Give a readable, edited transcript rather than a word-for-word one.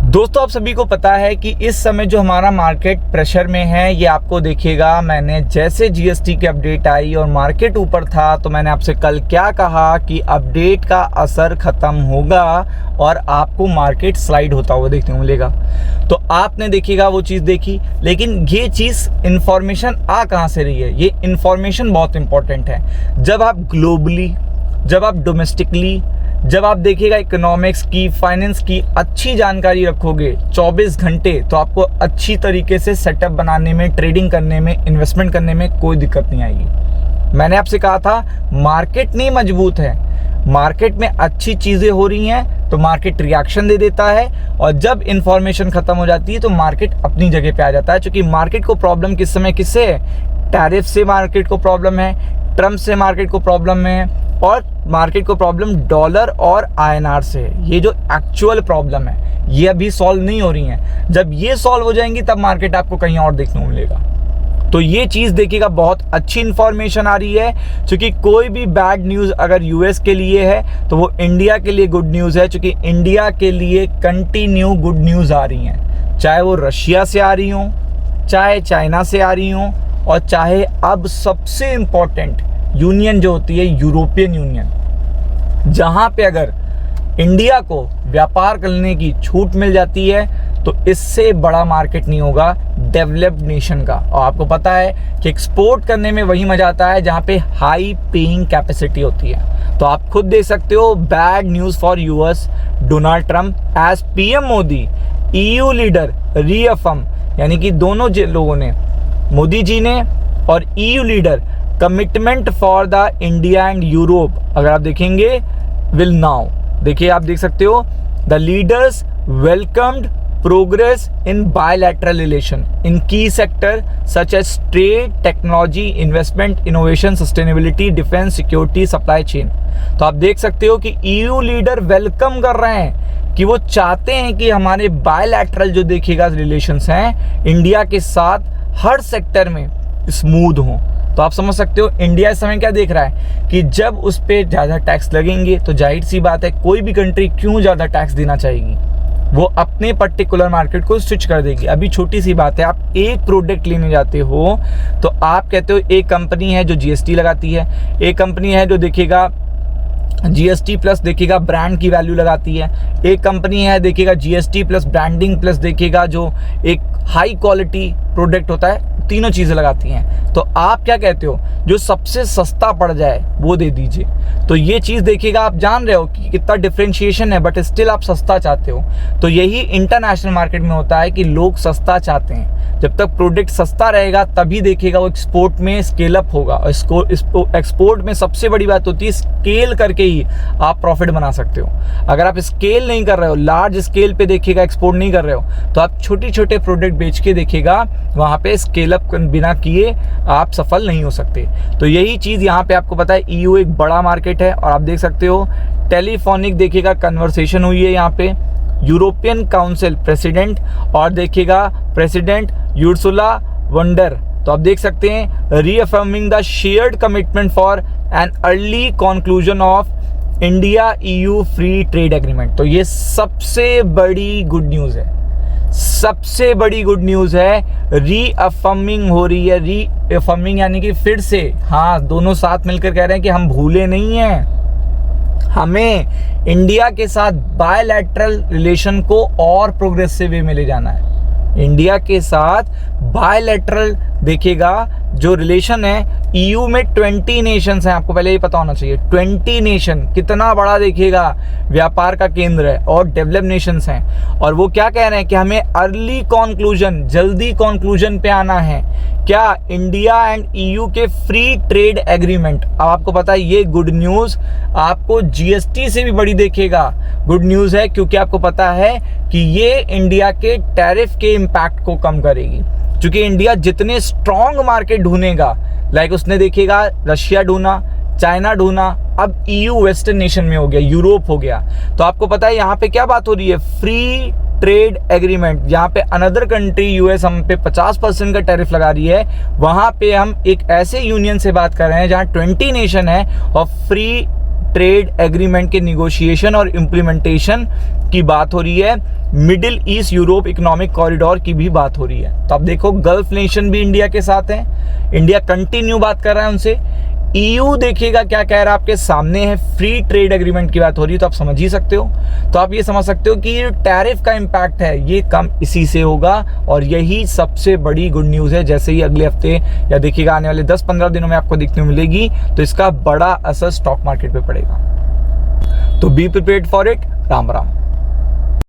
दोस्तों, आप सभी को पता है कि इस समय जो हमारा मार्केट प्रेशर में है, ये आपको देखेगा। मैंने जैसे जीएसटी की अपडेट आई और मार्केट ऊपर था, तो मैंने आपसे कल क्या कहा कि अपडेट का असर खत्म होगा और आपको मार्केट स्लाइड होता हुआ देखने को मिलेगा। तो आपने देखिएगा वो चीज़ देखी, लेकिन ये चीज़ इन्फॉर्मेशन आ कहाँ से रही है? ये इन्फॉर्मेशन बहुत इंपॉर्टेंट है। जब आप ग्लोबली, जब आप डोमेस्टिकली, जब आप देखिएगा इकोनॉमिक्स की, फाइनेंस की अच्छी जानकारी रखोगे 24 घंटे, तो आपको अच्छी तरीके से सेटअप बनाने में, ट्रेडिंग करने में, इन्वेस्टमेंट करने में कोई दिक्कत नहीं आएगी। मैंने आपसे कहा था मार्केट नहीं मजबूत है, मार्केट में अच्छी चीज़ें हो रही हैं तो मार्केट रिएक्शन दे देता है, और जब इंफॉर्मेशन ख़त्म हो जाती है तो मार्केट अपनी जगह पे आ जाता है। क्योंकि मार्केट को प्रॉब्लम किस समय किससे है? टैरिफ से मार्केट को प्रॉब्लम है, ट्रम्प से मार्केट को प्रॉब्लम है, और मार्केट को प्रॉब्लम डॉलर और आईएनआर से है। ये जो एक्चुअल प्रॉब्लम है ये अभी सॉल्व नहीं हो रही है। जब ये सॉल्व हो जाएंगी तब मार्केट आपको कहीं और देखने को मिलेगा। तो ये चीज़ देखिएगा, बहुत अच्छी इन्फॉर्मेशन आ रही है। क्योंकि कोई भी बैड न्यूज़ अगर यूएस के लिए है तो वो इंडिया के लिए गुड न्यूज़ है। क्योंकि इंडिया के लिए कंटिन्यू गुड न्यूज़ आ रही हैं, चाहे वो रशिया से आ रही हों, चाहे चाइना से आ रही हों, और चाहे अब सबसे इम्पॉर्टेंट यूनियन जो होती है यूरोपियन यूनियन, जहाँ पे अगर इंडिया को व्यापार करने की छूट मिल जाती है तो इससे बड़ा मार्केट नहीं होगा डेवलप्ड नेशन का। और आपको पता है कि एक्सपोर्ट करने में वही मजा आता है जहाँ पे हाई पेइंग कैपेसिटी होती है। तो आप खुद देख सकते हो, bad news for US, Donald Trump as PM Modi, EU leader reaffirm, यानी कि दोनों लोगों ने, मोदी जी ने और EU leader, commitment for the India and Europe, अगर आप देखेंगे, विल नाउ, देखिए आप देख सकते हो, the leaders welcomed progress in bilateral relation in key sector such as trade, technology, investment, innovation, sustainability, defence, security, supply chain. तो आप देख सकते हो कि ईयू लीडर वेलकम कर रहे हैं, कि वो चाहते हैं कि हमारे बायलैटरल जो देखिएगा रिलेशंस हैं इंडिया के साथ हर सेक्टर में स्मूथ हों। तो आप समझ सकते हो इंडिया इस समय क्या देख रहा है कि जब उस पर ज़्यादा टैक्स लगेंगे तो जाहिर सी बात है कोई भी कंट्री क्यों ज़्यादा टैक्स देना चाहेगी, वो अपने पर्टिकुलर मार्केट को स्विच कर देगी। अभी छोटी सी बात है, आप एक प्रोडक्ट लेने जाते हो तो आप कहते हो एक कंपनी है जो जीएसटी लगाती है, एक कंपनी है जो देखिएगा जीएसटी प्लस देखिएगा ब्रांड की वैल्यू लगाती है, एक कंपनी है देखिएगा जीएसटी प्लस ब्रांडिंग प्लस देखिएगा जो एक हाई क्वालिटी प्रोडक्ट होता है, तीनों चीज़ें लगाती हैं। तो आप क्या कहते हो, जो सबसे सस्ता पड़ जाए वो दे दीजिए। तो ये चीज़ देखिएगा, आप जान रहे हो कि कितना डिफरेंशिएशन है, बट स्टिल आप सस्ता चाहते हो। तो यही इंटरनेशनल मार्केट में होता है कि लोग सस्ता चाहते हैं। जब तक प्रोडक्ट सस्ता रहेगा तभी देखिएगा वो एक्सपोर्ट में स्केल अप होगा। और एक्सपोर्ट में सबसे बड़ी बात होती है स्केल करके ही आप प्रॉफिट बना सकते हो। अगर आप स्केल नहीं कर रहे हो, लार्ज स्केल पे देखिएगा एक्सपोर्ट नहीं कर रहे हो, तो आप छोटे छोटे प्रोडक्ट बेच के देखिएगा वहाँ पे स्केल अप बिना किए आप सफल नहीं हो सकते। तो यही चीज़ यहाँ पे आपको पता है, ईयू एक बड़ा मार्केट है। और आप देख सकते हो टेलीफोनिक देखिएगा कन्वर्सेशन हुई है यहाँ पे यूरोपियन काउंसिल प्रेसिडेंट और देखिएगा प्रेसिडेंट उर्सुला वॉन डर। तो आप देख सकते हैं reaffirming the shared commitment for an early conclusion of India EU free trade agreement. तो ये सबसे बड़ी गुड न्यूज़ है, सबसे बड़ी गुड न्यूज़ है। रीअफर्मिंग हो रही है, रीअफर्मिंग यानी कि फिर से, हाँ, दोनों साथ मिलकर कह रहे हैं कि हम भूले नहीं हैं, हमें इंडिया के साथ बायलैटरल रिलेशन को और प्रोग्रेसिव वे में ले जाना है। इंडिया के साथ बायलैटरल देखिएगा जो रिलेशन है, ईयू में 20 नेशंस हैं, आपको पहले ही पता होना चाहिए। 20 नेशन कितना बड़ा देखिएगा व्यापार का केंद्र है, और डेवलप नेशंस हैं। और वो क्या कह रहे हैं कि हमें अर्ली कंक्लूजन, जल्दी कंक्लूजन पे आना है। क्या? इंडिया एंड ईयू के फ्री ट्रेड एग्रीमेंट। अब आपको पता है ये गुड न्यूज़ आपको जीएसटी से भी बड़ी देखिएगा गुड न्यूज़ है, क्योंकि आपको पता है कि ये इंडिया के टैरिफ के इम्पैक्ट को कम करेगी। क्योंकि इंडिया जितने स्ट्रॉन्ग मार्केट ढूंढेगा, लाइक उसने देखिएगा रशिया ढूंढा, चाइना ढूंढा, अब ईयू वेस्टर्न नेशन में हो गया, यूरोप हो गया। तो आपको पता है यहाँ पे क्या बात हो रही है, फ्री ट्रेड एग्रीमेंट। जहाँ पे अनदर कंट्री यूएस हम पे 50% का टैरिफ लगा रही है, वहाँ पे हम एक ऐसे यूनियन से बात कर रहे हैं जहाँ 20 नेशन है और फ्री ट्रेड एग्रीमेंट के निगोशिएशन और इम्प्लीमेंटेशन की बात हो रही है। Middle east Europe economic corridor की भी बात हो रही है। तो अब देखो गल्फ नेशन भी इंडिया के साथ है, इंडिया कंटिन्यू बात कर रहा है उनसे। ईयू देखिएगा क्या कह रहा है, आपके सामने है, फ्री ट्रेड एग्रीमेंट की बात हो रही है, तो आप समझ ही सकते हो। तो आप ये समझ सकते हो कि ये टैरिफ का इम्पैक्ट है ये कम इसी से होगा, और यही सबसे बड़ी गुड न्यूज़ है। जैसे ही अगले हफ्ते या देखिएगा आने वाले 10-15 दिनों में आपको देखने को मिलेगी, तो इसका बड़ा असर स्टॉक मार्केट पे पड़ेगा। तो be prepared for it. Ram Ram.